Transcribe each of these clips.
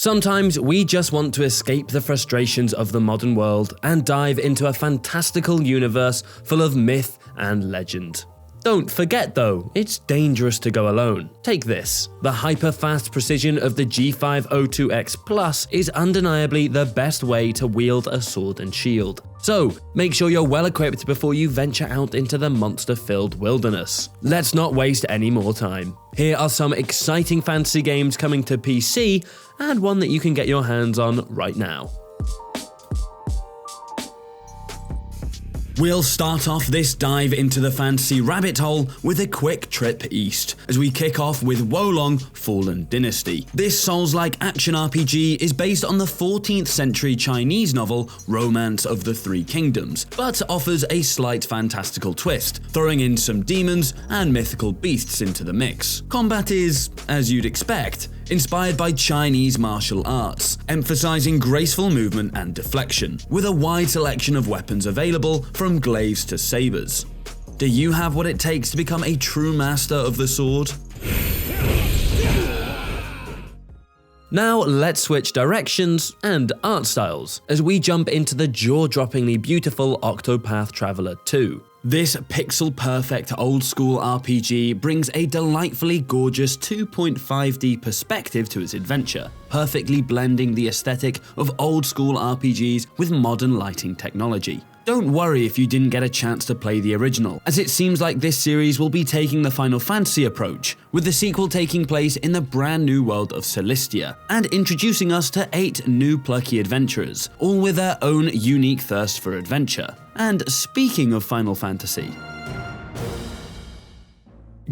Sometimes we just want to escape the frustrations of the modern world and dive into a fantastical universe full of myth and legend. Don't forget though, it's dangerous to go alone. Take this. The hyper-fast precision of the G502X Plus is undeniably the best way to wield a sword and shield. So, make sure you're well equipped before you venture out into the monster-filled wilderness. Let's not waste any more time. Here are some exciting fantasy games coming to PC, and one that you can get your hands on right now. We'll start off this dive into the fantasy rabbit hole with a quick trip east, as we kick off with Wukong Fallen Dynasty. This Souls-like action RPG is based on the 14th century Chinese novel Romance of the Three Kingdoms, but offers a slight fantastical twist, throwing in some demons and mythical beasts into the mix. Combat is, as you'd expect, inspired by Chinese martial arts, emphasizing graceful movement and deflection, with a wide selection of weapons available from glaives to sabers. Do you have what it takes to become a true master of the sword? Now let's switch directions and art styles as we jump into the jaw-droppingly beautiful Octopath Traveller 2. This pixel-perfect old-school RPG brings a delightfully gorgeous 2.5D perspective to its adventure, perfectly blending the aesthetic of old-school RPGs with modern lighting technology. Don't worry if you didn't get a chance to play the original, as it seems like this series will be taking the Final Fantasy approach, with the sequel taking place in the brand new world of Celestia, and introducing us to 8 new plucky adventurers, all with their own unique thirst for adventure. And speaking of Final Fantasy,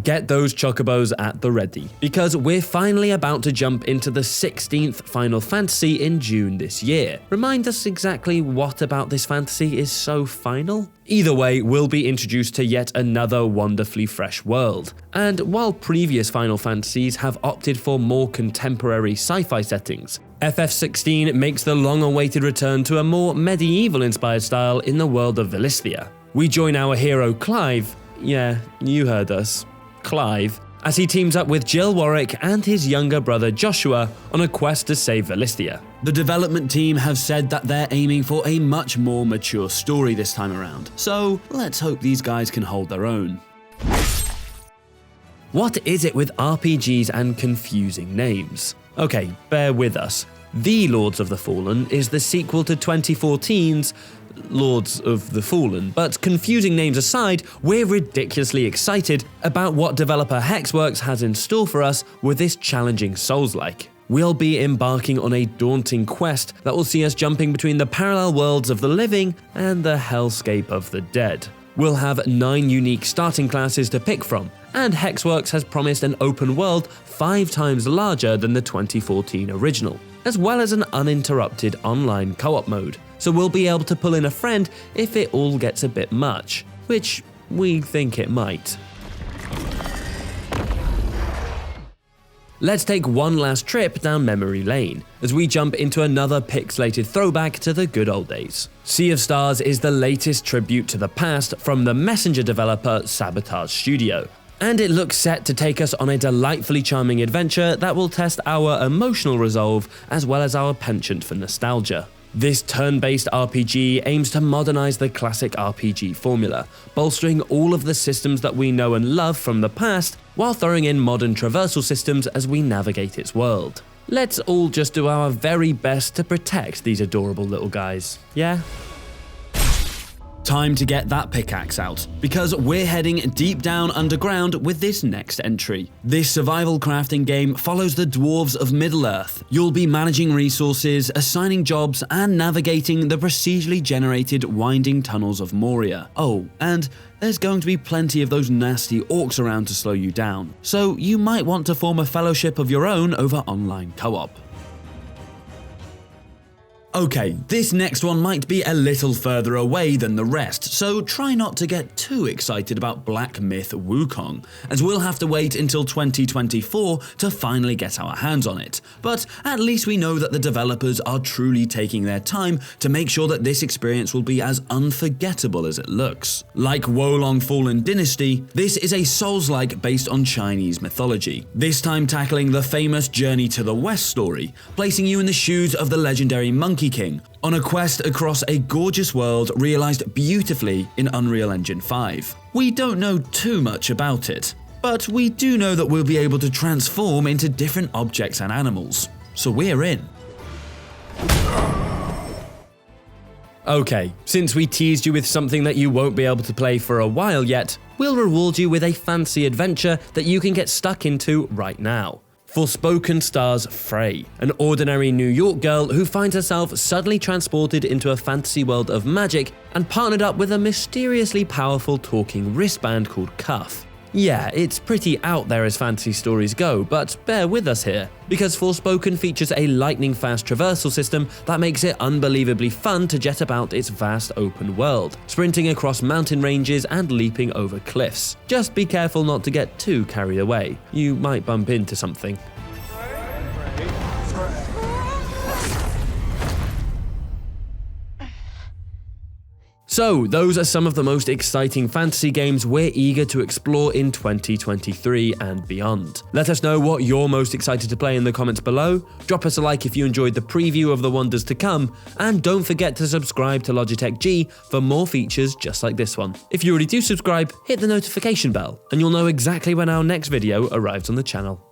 get those chocobos at the ready, because we're finally about to jump into the 16th Final Fantasy in June this year. Remind us exactly what about this fantasy is so final? Either way, we'll be introduced to yet another wonderfully fresh world. And while previous Final Fantasies have opted for more contemporary sci-fi settings, FF16 makes the long-awaited return to a more medieval-inspired style in the world of Velistia. We join our hero Clive, yeah, you heard us, Clive, as he teams up with Jill Warwick and his younger brother Joshua on a quest to save Velistia. The development team have said that they're aiming for a much more mature story this time around, so let's hope these guys can hold their own. What is it with RPGs and confusing names? Okay, bear with us. The Lords of the Fallen is the sequel to 2014's Lords of the Fallen, but confusing names aside, we're ridiculously excited about what developer Hexworks has in store for us with this challenging Souls-like. We'll be embarking on a daunting quest that will see us jumping between the parallel worlds of the living and the hellscape of the dead. We'll have 9 unique starting classes to pick from, and Hexworks has promised an open world 5 times larger than the 2014 original, as well as an uninterrupted online co-op mode, so we'll be able to pull in a friend if it all gets a bit much, which we think it might. Let's take one last trip down memory lane, as we jump into another pixelated throwback to the good old days. Sea of Stars is the latest tribute to the past from the Messenger developer Sabotage Studio, and it looks set to take us on a delightfully charming adventure that will test our emotional resolve as well as our penchant for nostalgia. This turn-based RPG aims to modernize the classic RPG formula, bolstering all of the systems that we know and love from the past, while throwing in modern traversal systems as we navigate its world. Let's all just do our very best to protect these adorable little guys, yeah? Time to get that pickaxe out, because we're heading deep down underground with this next entry. This survival crafting game follows the dwarves of Middle-earth. You'll be managing resources, assigning jobs, and navigating the procedurally generated winding tunnels of Moria. Oh, and there's going to be plenty of those nasty orcs around to slow you down, so you might want to form a fellowship of your own over online co-op. Okay, this next one might be a little further away than the rest, so try not to get too excited about Black Myth Wukong, as we'll have to wait until 2024 to finally get our hands on it. But at least we know that the developers are truly taking their time to make sure that this experience will be as unforgettable as it looks. Like Wukong Fallen Dynasty, this is a Souls-like based on Chinese mythology, this time tackling the famous Journey to the West story, placing you in the shoes of the legendary Monkey King, on a quest across a gorgeous world realized beautifully in Unreal Engine 5. We don't know too much about it, but we do know that we'll be able to transform into different objects and animals, so we're in. Okay, since we teased you with something that you won't be able to play for a while yet, we'll reward you with a fancy adventure that you can get stuck into right now. Forspoken stars Frey, an ordinary New York girl who finds herself suddenly transported into a fantasy world of magic and partnered up with a mysteriously powerful talking wristband called Cuff. Yeah, it's pretty out there as fantasy stories go, but bear with us here, because Forspoken features a lightning-fast traversal system that makes it unbelievably fun to jet about its vast open world, sprinting across mountain ranges and leaping over cliffs. Just be careful not to get too carried away. You might bump into something. So, those are some of the most exciting fantasy games we're eager to explore in 2023 and beyond. Let us know what you're most excited to play in the comments below, drop us a like if you enjoyed the preview of the wonders to come, and don't forget to subscribe to Logitech G for more features just like this one. If you already do subscribe, hit the notification bell, and you'll know exactly when our next video arrives on the channel.